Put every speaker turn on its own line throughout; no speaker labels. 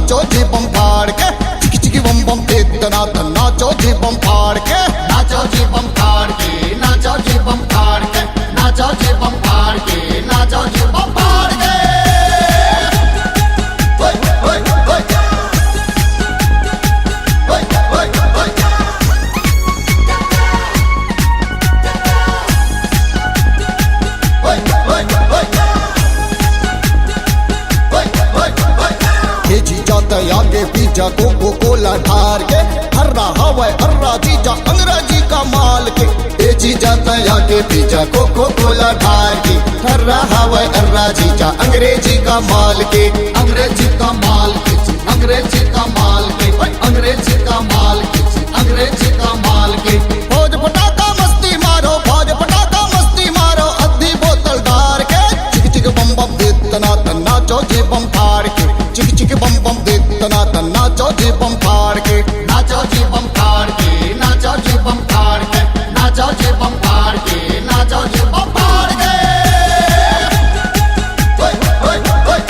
नाचो जी बम फाड़ के, चिकी चिकी बम बम दे दनादन नाचो जी बम फाड़ के, नाचो जी बम फाड़ के, नाचो जी बम फाड़ के, नाचो जी बम फाड़ के, नाचो जी बम फाड़ के। ओए ओए ओए ओए ओए ओए आगे पीछा कोको कोला ढार के, हर्रा हवा हर्रा जीजा अंग्रेजी का माल के, ए जीजा आगे पीछा कोको कोला ढार के, हर्रा हवा हर्रा जीजा अंग्रेजी का माल के, अंग्रेजी का माल के, अंग्रेजी का माल के, अंग्रेजी का माल के, अंग्रेजी का माल के। फौज पटाखा मस्ती मारो, फौज पटाखा मस्ती मारो, अद्धी बोतल डार के, चिक चिक बम बम दे तनातन नाचो जी बम फाड़ के, चिक चिक बम बम दे तनातन नाचो जी बम फाड़ के, नाचो जी बम फाड़ के, नाचो जी बम फाड़ के, नाचो जी बम फाड़ के, नाचो जी बम फाड़ के। ओए ओए ओए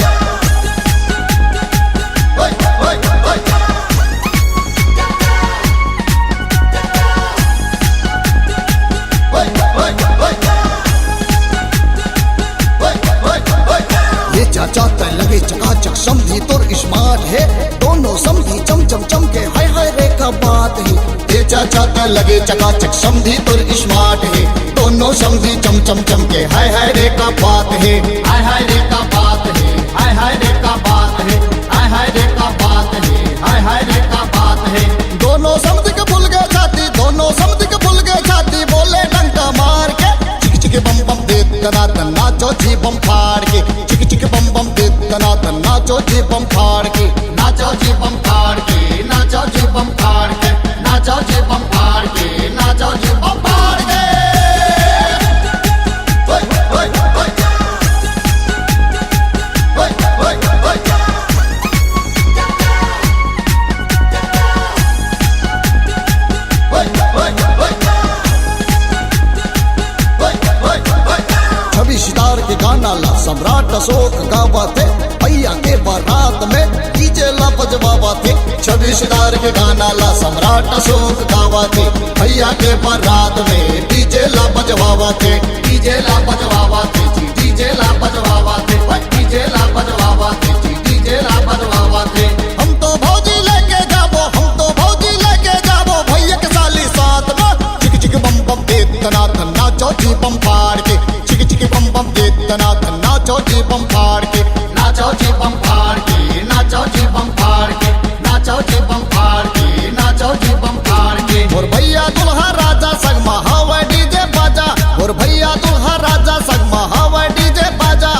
ओए ओए ये चाचा तय लगे चकाचक समझी तुर स्मार्ट है, दोनों समझी चम चम चम के हाय हाय रे का बात है। ये चाचा तय लगे चकाचक समझी तुर स्मार्ट है, दोनों समझी चम चम चम के हाय हाय रे का बात है, हाय हाय रे का बात है, हाय हाय रे का बात है, हाय हाय रे का बात है, हाय हाय रे का बात है। दोनों समझ के भूल गए छाती, दोनों समझ के भूल गए छाती, बोले डंका मार के, चिक चिक बम बम दे तनातन नाचो जी बम फाड़ के, चिक चिक बम बम दे तनातन नाचो जी बम फाड़ के, नाचो जी बम फाड़ के, नाचो जी बम फाड़ के, नाचो जी बम फाड़ के, नाचो जी बम फाड़ के। ओए ओए ओए ओए ओए छवि सितार के गाना ला सम्राट अशोक गावा थे, भैया के बारात में डीजे ला बजवावा थे। छवि सितार के गाना ला सम्राट अशोक गावा थे, भैया के बारात में डीजे ला बजवावा थे, डीजे ला बजवावा थे, डीजे ला बजवावा थे, डीजे ला बजवावा थे, डीजे ला बजवावा थे। हम तो भौजी लेके जाबो, हम तो भौजी लेके जाबो, भैया के साली साथ में, चिक चिक बम बम दे तनातन नाचो जी बम फाड़ के, चिक चिक बम बम दे तनातन नाचो जी बम फाड़ के, नाचो जी बम फाड़ के, नाचो जी बम फाड़ के, नाचो जी बम फाड़ के, नाचो जी बम फाड़ के। और भैया दुल्हा राजा सगमा हवा डीजे बाजा, और भैया दुल्हा राजा सगमा हवा डीजे बाजा,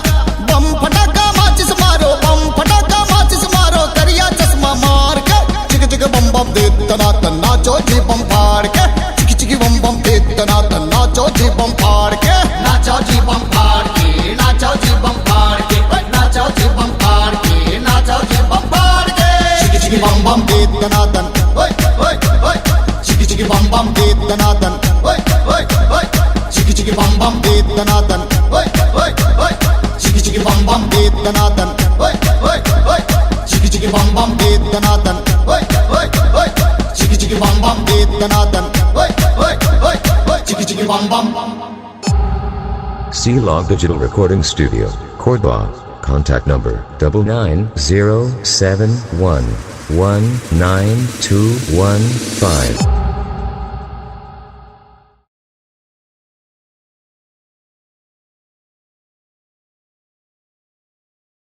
बम फटाका माचिस मारो, बम फटाका माचिस मारो, करिया चश्मा मार के, चिक चिक बम बम दे तनातन नाचो जी बम फाड़ के, चिक चिक बम बम दे तनातन नाचो जी बम फाड़ के, नाचो जी बम फाड़ के, नाचो जी बम फाड़ के, नाचो जी बम फाड़ के, नाचो जी बम फाड़ के। चिक चिक बम बम दे तनातन, ओए ओए ओए, चिक चिक बम बम दे तनातन, ओए ओए ओए, चिक चिक बम बम दे तनातन, ओए ओए ओए, चिक चिक बम बम दे तनातन, ओए ओए ओए, चिक चिक बम बम दे तनातन, ओए ओए ओए, चिक चिक बम बम दे तनातन, ओए ओए ओए, चिक चिक बम बम।
C-Log Digital Recording Studio, Cordoba. Contact number 99071192215.